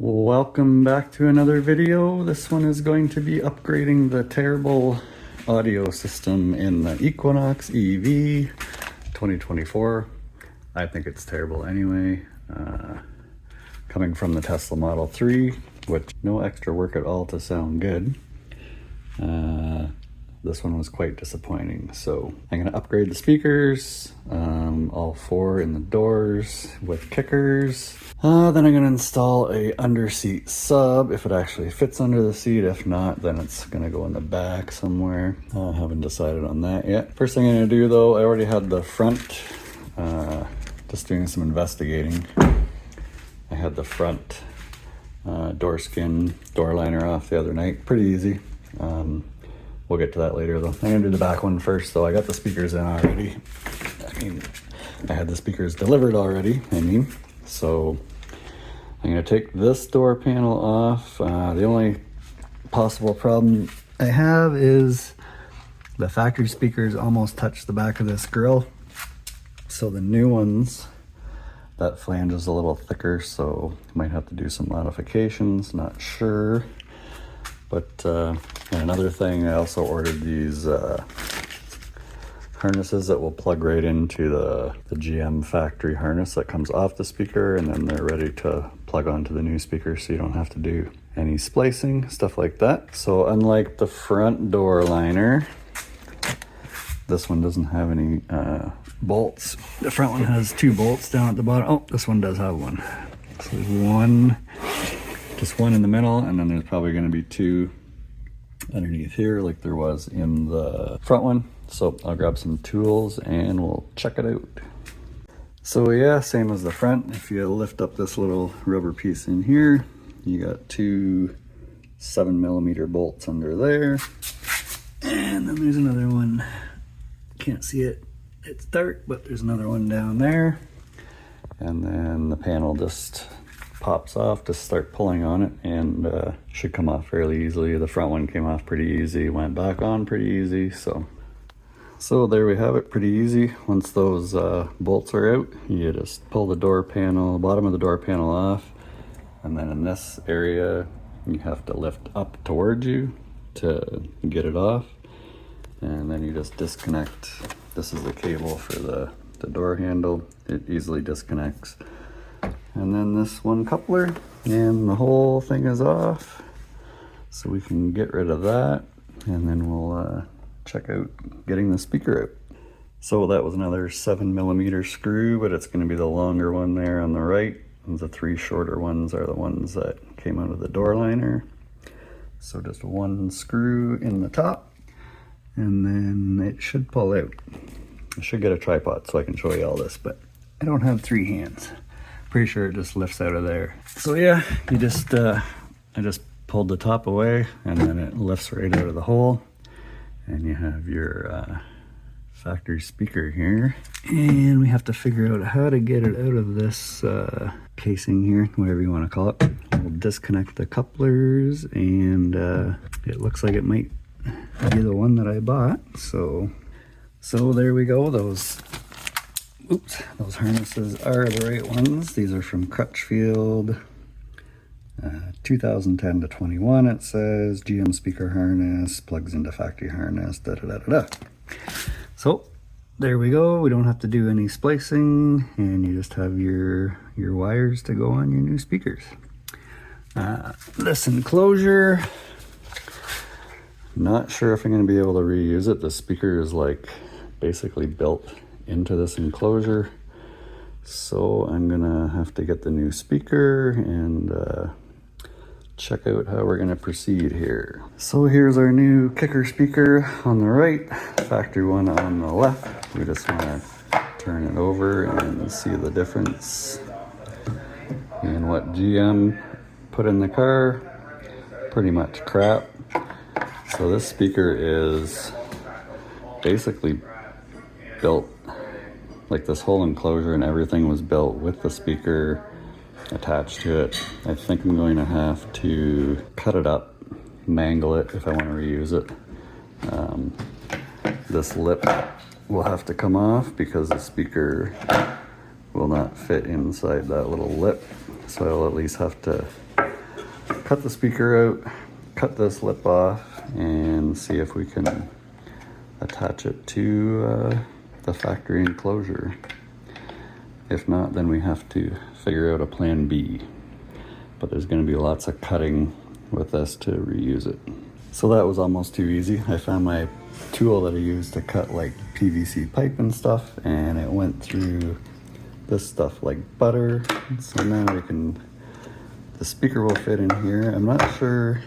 Welcome back to another video. This one is going to be upgrading the terrible audio system in the Equinox EV 2024. I think it's terrible anyway. Coming from the Tesla Model 3, with no extra work at all to sound good. This one was quite disappointing. So I'm gonna upgrade the speakers, all four in the doors with kickers. Then I'm gonna install a under-seat sub if it actually fits under the seat. If not, then it's gonna go in the back somewhere. I haven't decided on that yet. First thing I'm gonna do though, I already had the front, just doing some investigating. I had the front door skin, door liner off the other night. Pretty easy. We'll get to that later though. I'm gonna do the back one first though. I got the speakers in already. I had the speakers delivered already, so I'm gonna take this door panel off. The only possible problem I have is the factory speakers almost touch the back of this grill. So the new ones, that flange is a little thicker, so might have to do some modifications, not sure. But and another thing, I also ordered these harnesses that will plug right into the GM factory harness that comes off the speaker, and then they're ready to plug onto the new speaker, so you don't have to do any splicing, stuff like that. So unlike the front door liner, this one doesn't have any bolts. The front one has two bolts down at the bottom. Oh, this one does have one. So there's one, just one in the middle, and then there's probably going to be two underneath here like there was in the front one. So I'll grab some tools and we'll check it out. So yeah, same as the front. If you lift up this little rubber piece in here, you got two 7mm bolts under there. And then there's another one. Can't see it, it's dark, but there's another one down there. And then the panel just pops off to start pulling on it, and should come off fairly easily. The front one came off pretty easy, went back on pretty easy. So there we have it, pretty easy. Once those bolts are out, you just pull the door panel, bottom of the door panel off, and then in this area you have to lift up towards you to get it off, and then you just disconnect. This is the cable for the door handle. It easily disconnects. And then this one coupler, and the whole thing is off. So we can get rid of that, and then we'll check out getting the speaker out. So that was another 7mm screw, but it's going to be the longer one there on the right. And the three shorter ones are the ones that came out of the door liner. So just one screw in the top, and then it should pull out. I should get a tripod so I can show you all this, but I don't have three hands. Pretty sure it just lifts out of there. So yeah, you just I just pulled the top away, and then it lifts right out of the hole, and you have your factory speaker here. And we have to figure out how to get it out of this casing here, whatever you want to call it. We'll disconnect the couplers, and it looks like it might be the one that I bought. So there we go. Those harnesses are the right ones. These are from Crutchfield, 2010 to 21. It says GM speaker harness, plugs into factory harness, So there we go. We don't have to do any splicing, and you just have your wires to go on your new speakers. This enclosure, not sure if I'm going to be able to reuse it. The speaker is like basically built into this enclosure, so I'm gonna have to get the new speaker and check out how we're gonna proceed here. So here's our new kicker speaker on the right, factory one on the left. We just want to turn it over and see the difference in what GM put in the car. Pretty much crap. So this speaker is basically built, like this whole enclosure and everything was built with the speaker attached to it. I think I'm going to have to cut it up, mangle it if I want to reuse it. This lip will have to come off because the speaker will not fit inside that little lip. So I'll at least have to cut the speaker out, cut this lip off, and see if we can attach it to the factory enclosure. If not, then we have to figure out a plan B. But there's going to be lots of cutting with this to reuse it. So that was almost too easy. I found my tool that I use to cut like PVC pipe and stuff, and it went through this stuff like butter. So now the speaker will fit in here. I'm not sure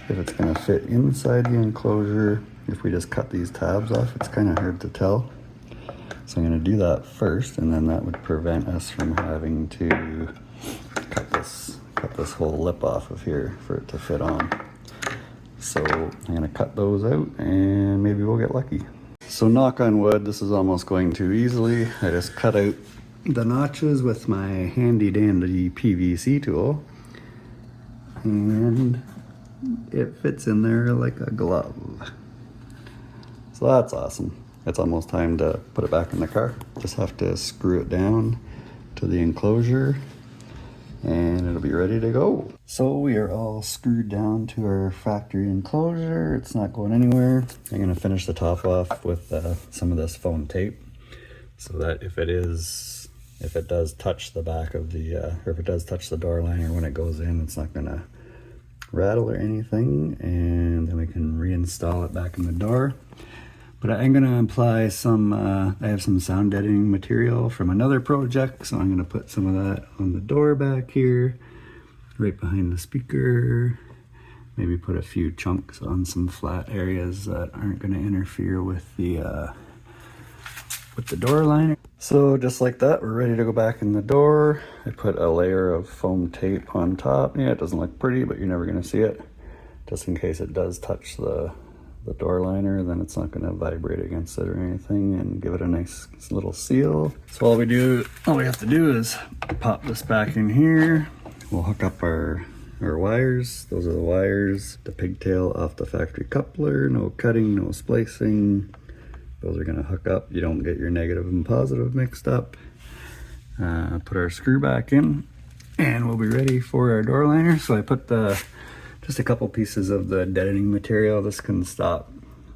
if it's going to fit inside the enclosure. If we just cut these tabs off, it's kind of hard to tell. So I'm going to do that first, and then that would prevent us from having to cut this whole lip off of here for it to fit on. So I'm going to cut those out and maybe we'll get lucky. So knock on wood, this is almost going too easily. I just cut out the notches with my handy dandy PVC tool, and it fits in there like a glove. So that's awesome. It's almost time to put it back in the car. Just have to screw it down to the enclosure and it'll be ready to go. So we are all screwed down to our factory enclosure. It's not going anywhere. I'm gonna finish the top off with some of this foam tape so that if it does touch the back of the, or if it does touch the door liner when it goes in, it's not gonna rattle or anything, and then we can reinstall it back in the door. But I'm gonna apply some, I have some sound deadening material from another project, so I'm gonna put some of that on the door back here, right behind the speaker. Maybe put a few chunks on some flat areas that aren't gonna interfere with the door liner. So just like that, we're ready to go back in the door. I put a layer of foam tape on top. Yeah, it doesn't look pretty, but you're never gonna see it. Just in case it does touch the door liner, then it's not going to vibrate against it or anything, and give it a nice little seal. So all we have to do is pop this back in here. We'll hook up our wires. Those are the wires, the pigtail off the factory coupler. No cutting, no splicing. Those are going to hook up. You don't get your negative and positive mixed up. Put our screw back in and we'll be ready for our door liner. So I put just a couple pieces of the deadening material. This can stop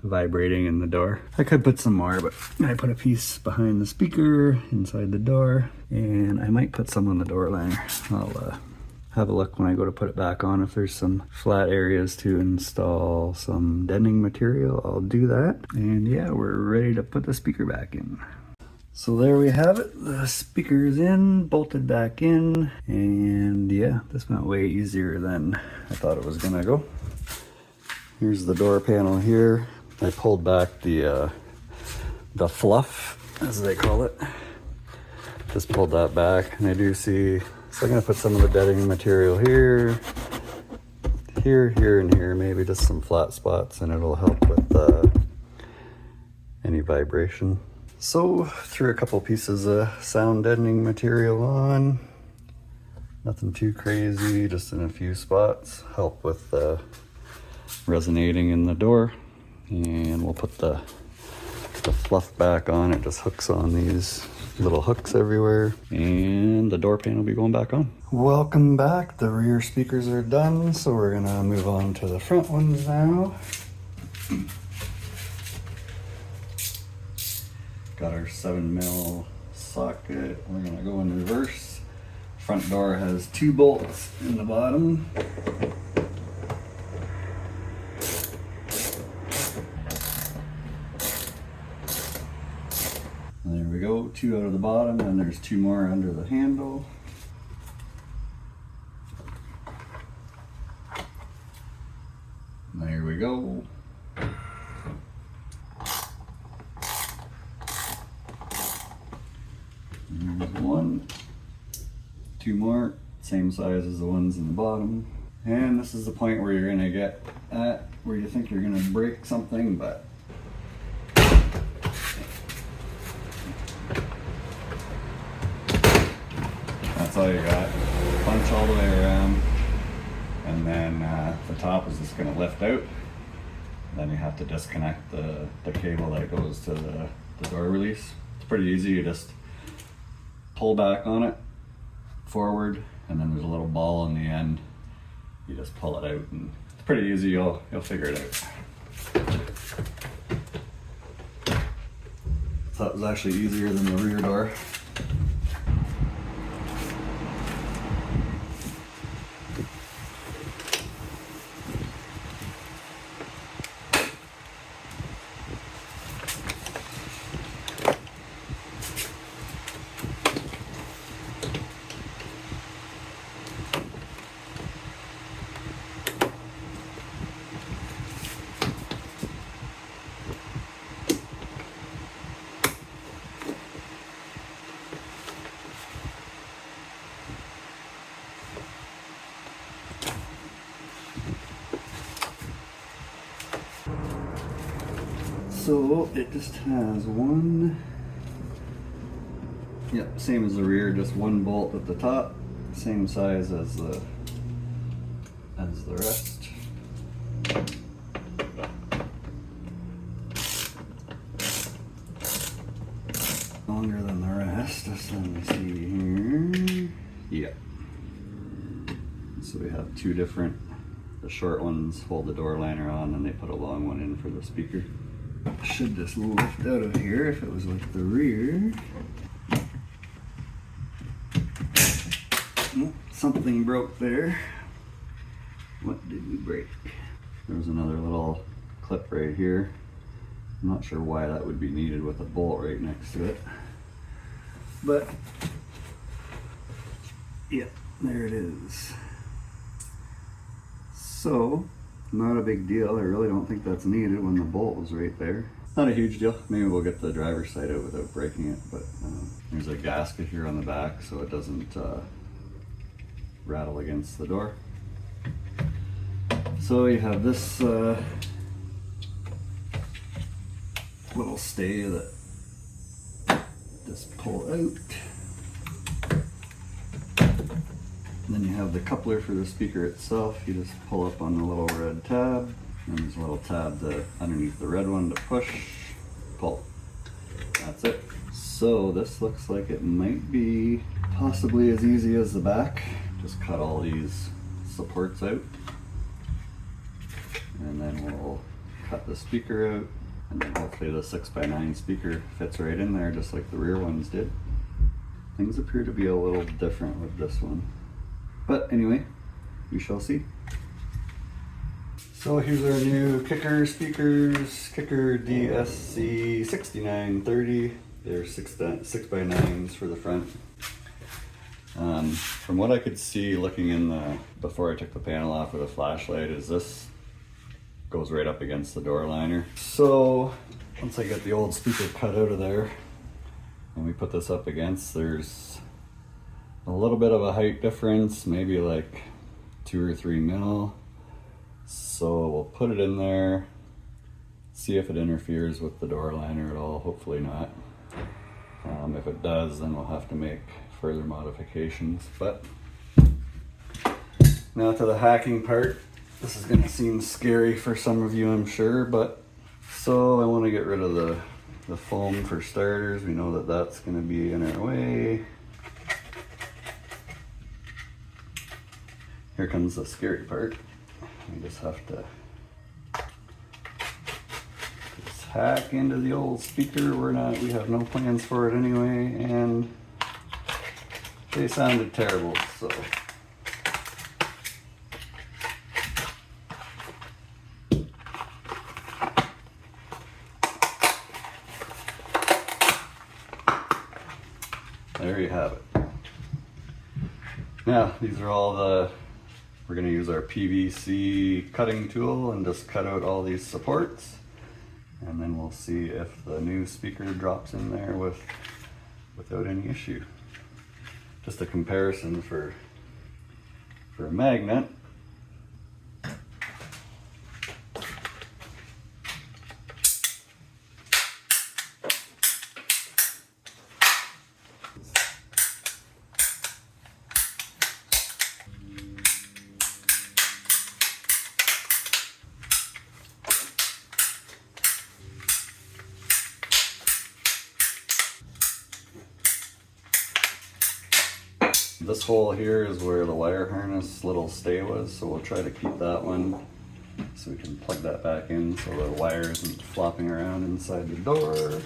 vibrating in the door. I could put some more, but I put a piece behind the speaker inside the door, and I might put some on the door liner. I'll have a look when I go to put it back on. If there's some flat areas to install some deadening material, I'll do that. And yeah, we're ready to put the speaker back in. So there we have it. The speaker's in, bolted back in, and yeah, this went way easier than I thought it was gonna go. Here's the door panel here. I pulled back the fluff, as they call it. Just pulled that back, and I do see, so I'm gonna put some of the deadening material here, here, and here, maybe just some flat spots, and it'll help with any vibration. So threw a couple pieces of sound deadening material on. Nothing too crazy, just in a few spots. Help with resonating in the door. And we'll put the fluff back on. It just hooks on these little hooks everywhere. And the door pane will be going back on. Welcome back. The rear speakers are done. So we're gonna move on to the front ones now. Got our 7mm socket. We're gonna go in reverse. Front door has 2 bolts in the bottom. There we go, 2 out of the bottom, and there's 2 more under the handle. There we go. There's 1, 2 more, same size as the ones in the bottom. And this is the point where you're gonna get at where you think you're gonna break something, but that's all you got. Punch all the way around, and then the top is just gonna lift out. Then you have to disconnect the cable that goes to the door release. It's pretty easy. You just pull back on it, forward, and then there's a little ball on the end. you just pull it out, and it's pretty easy. You'll figure it out. So that was actually easier than the rear door. So it just has one, yep, same as the rear, just one bolt at the top, same size as the rest. Longer than the rest, just let me see here. Yep. So we have two different, the short ones hold the door liner on, and they put a long one in for the speaker. Should just lift out of here if it was with the rear. Oh, something broke there. What did we break? There's another little clip right here. I'm not sure why that would be needed with a bolt right next to it. But, yeah, there it is. So, not a big deal. I really don't think that's needed when the bolt was right there. Not a huge deal. Maybe we'll get the driver's side out without breaking it, but there's a gasket here on the back so it doesn't rattle against the door. So you have this little stay that just pull out. And then you have the coupler for the speaker itself. You just pull up on the little red tab, and there's a little tab underneath the red one to push, pull. That's it. So this looks like it might be possibly as easy as the back. Just cut all these supports out, and then we'll cut the speaker out, and then hopefully the 6x9 speaker fits right in there just like the rear ones did. Things appear to be a little different with this one. But anyway, we shall see. So here's our new Kicker speakers, Kicker DSC 6930. They're 6x9s for the front. From what I could see looking in before I took the panel off with a flashlight, is this goes right up against the door liner. So once I get the old speaker cut out of there and we put this up against, there's a little bit of a height difference, maybe like 2 or 3 mil. So we'll put it in there, see if it interferes with the door liner at all. Hopefully not. If it does, then we'll have to make further modifications. But now to the hacking part. This is going to seem scary for some of you, I'm sure, but so I want to get rid of the foam for starters. We know that that's going to be in our way. Here comes the scary part. We just have to just hack into the old speaker. We have no plans for it anyway, and they sounded terrible, so. There you have it. Now, these are all we're going to use our PVC cutting tool and just cut out all these supports. And then we'll see if the new speaker drops in there without any issue. Just a comparison for a magnet. This hole here is where the wire harness little stay was, so we'll try to keep that one so we can plug that back in so the wire isn't flopping around inside the door.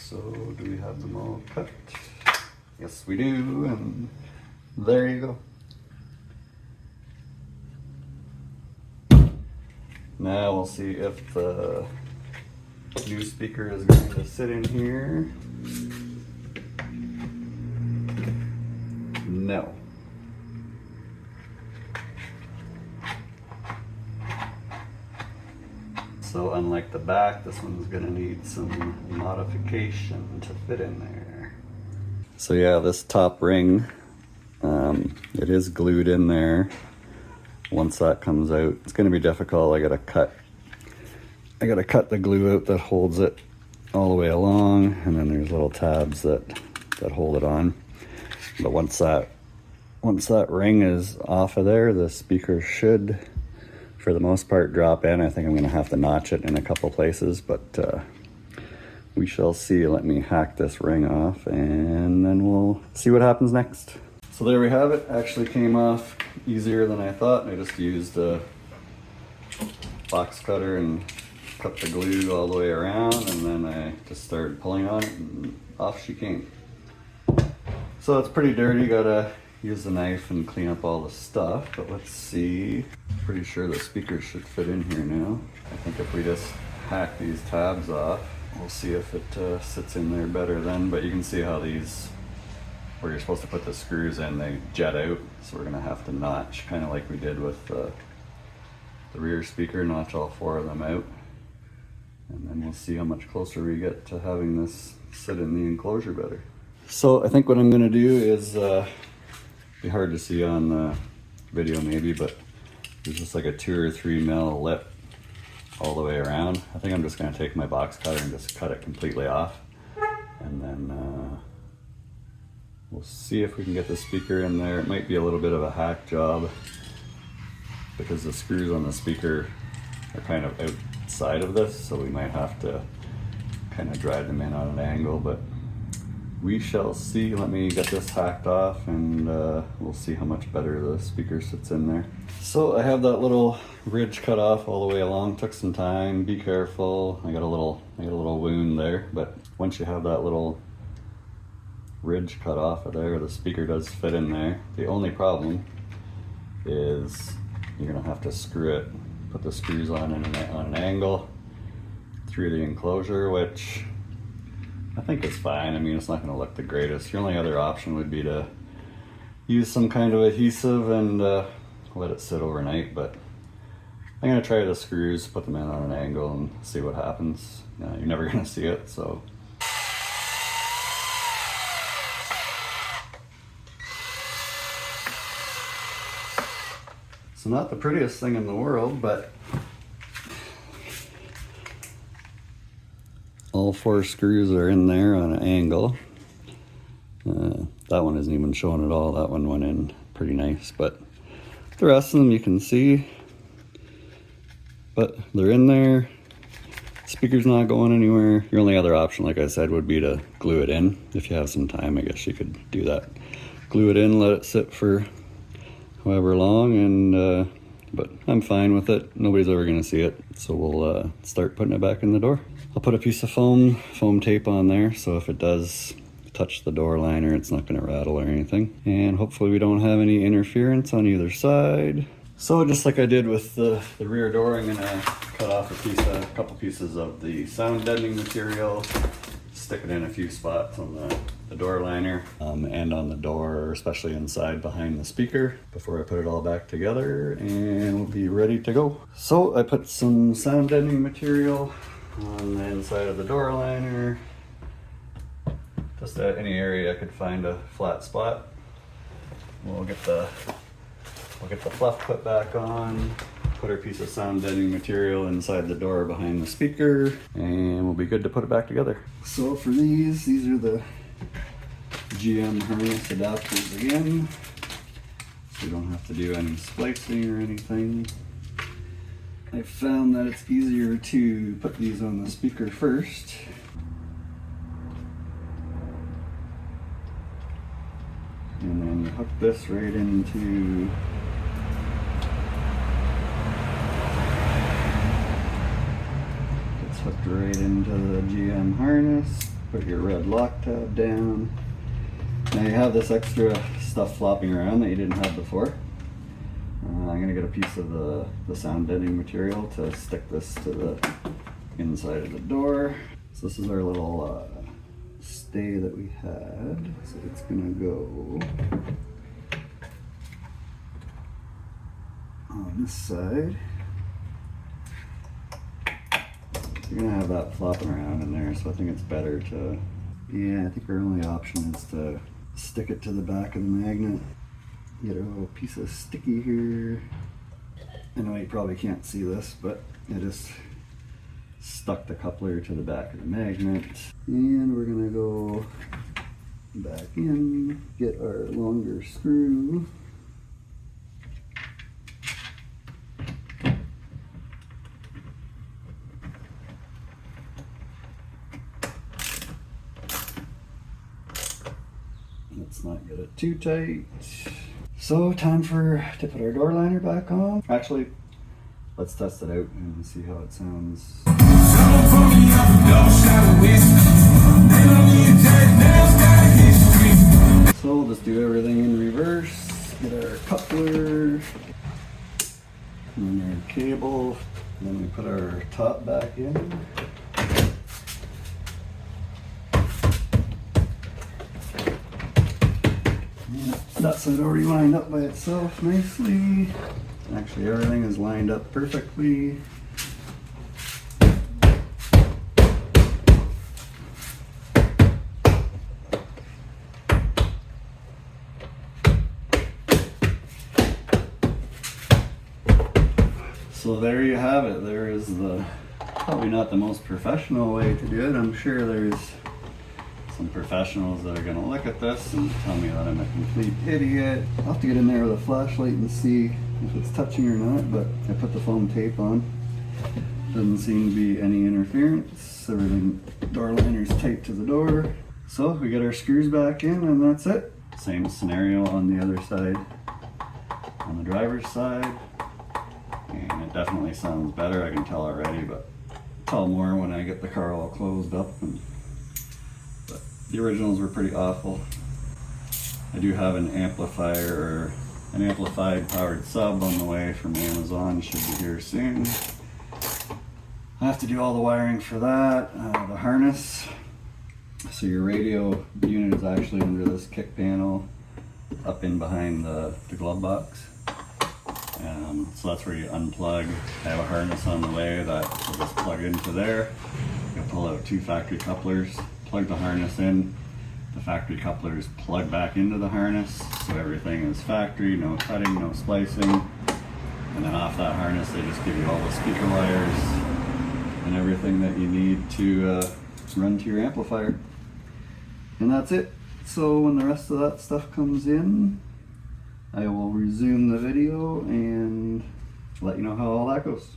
So do we have them all cut? Yes we do, and there you go. Now we'll see if the new speaker is going to sit in here. No. So unlike the back, this one's gonna need some modification to fit in there. So yeah, this top ring, it is glued in there. Once that comes out, it's gonna be difficult. I gotta cut the glue out that holds it all the way along, and then there's little tabs that hold it on. But once that ring is off of there, the speaker should, for the most part, drop in. I think I'm gonna have to notch it in a couple places, but we shall see. Let me hack this ring off and then we'll see what happens next. So there we have it. Actually came off easier than I thought. I just used a box cutter and cut the glue all the way around, and then I just started pulling on it and off she came. So it's pretty dirty, gotta use the knife and clean up all the stuff, but let's see. Pretty sure the speaker should fit in here now. I think if we just hack these tabs off, we'll see if it sits in there better then, but you can see how these, where you're supposed to put the screws in, they jet out, so we're gonna have to notch, kind of like we did with the rear speaker, notch all 4 of them out. And then we'll see how much closer we get to having this sit in the enclosure better. So I think what I'm gonna do is, be hard to see on the video maybe, but there's just like a 2 or 3 mil lip all the way around. I think I'm just gonna take my box cutter and just cut it completely off. And then we'll see if we can get the speaker in there. It might be a little bit of a hack job because the screws on the speaker are kind of outside of this, so we might have to kind of drive them in on an angle, but we shall see. Let me get this hacked off and we'll see how much better the speaker sits in there. So I have that little ridge cut off all the way along. Took some time, be careful. I got a little wound there, but once you have that little ridge cut off of there, the speaker does fit in there. The only problem is you're gonna have to screw it, put the screws on an angle through the enclosure, which I think it's fine. I mean, it's not gonna look the greatest. Your only other option would be to use some kind of adhesive and let it sit overnight, but I'm gonna try the screws, put them in on an angle and see what happens. You're never gonna see it, so. So not the prettiest thing in the world, but all 4 screws are in there on an angle. That one isn't even showing at all. That one went in pretty nice, but the rest of them you can see. But they're in there. Speaker's not going anywhere. Your only other option, like I said, would be to glue it in. If you have some time, I guess you could do that. Glue it in, let it sit for however long, and but I'm fine with it. Nobody's ever gonna see it, so we'll start putting it back in the door. I'll put a piece of foam tape on there, so if it does touch the door liner, it's not gonna rattle or anything. And hopefully we don't have any interference on either side. So just like I did with the rear door, I'm gonna cut off a couple pieces of the sound deadening material, stick it in a few spots on the door liner and on the door, especially inside behind the speaker, before I put it all back together, and we'll be ready to go. So I put some sound deadening material on the inside of the door liner, just at any area I could find a flat spot. We'll get the fluff put back on, put our piece of sound deadening material inside the door behind the speaker, and we'll be good to put it back together. So for these are the GM harness adapters again. So you don't have to do any splicing or anything. I found that it's easier to put these on the speaker first. And then you hook this right into it's hooked right into the GM harness. Put your red lock tab down. Now you have this extra stuff flopping around that you didn't have before. I'm gonna get a piece of the sound deadening material to stick this to the inside of the door. So this is our little stay that we had. So it's gonna go on this side. You're gonna have that flopping around in there, so I think it's better to, yeah, I think our only option is to stick it to the back of the magnet. Get a little piece of sticky here. I know you probably can't see this, but I just stuck the coupler to the back of the magnet. And we're gonna go back in, get our longer screw. Let's not get it too tight. So time to put our door liner back on. Actually, let's test it out and see how it sounds. So we'll just do everything in reverse. Get our coupler and our cable. And then we put our top back in. That side already lined up by itself nicely. Actually, everything is lined up perfectly. So there you have it. There is probably not the most professional way to do it. I'm sure there's some professionals that are going to look at this and tell me that I'm a complete idiot. I'll have to get in there with a flashlight and see if it's touching or not, but I put the foam tape on. Doesn't seem to be any interference. Everything, door liner's taped to the door. So we get our screws back in and that's it. Same scenario on the other side, on the driver's side. And it definitely sounds better, I can tell already, but tell more when I get the car all closed up. The originals were pretty awful. I do have an amplifier, or an amplified powered sub on the way from Amazon, should be here soon. I have to do all the wiring for that, the harness. So your radio unit is actually under this kick panel, up in behind the glove box. So that's where you unplug. I have a harness on the way that will just plug into there. You'll pull out 2 factory couplers. Plug the harness in, the factory couplers plug back into the harness, so everything is factory, no cutting, no splicing. And then off that harness they just give you all the speaker wires and everything that you need to run to your amplifier. And that's it. So when the rest of that stuff comes in, I will resume the video and let you know how all that goes.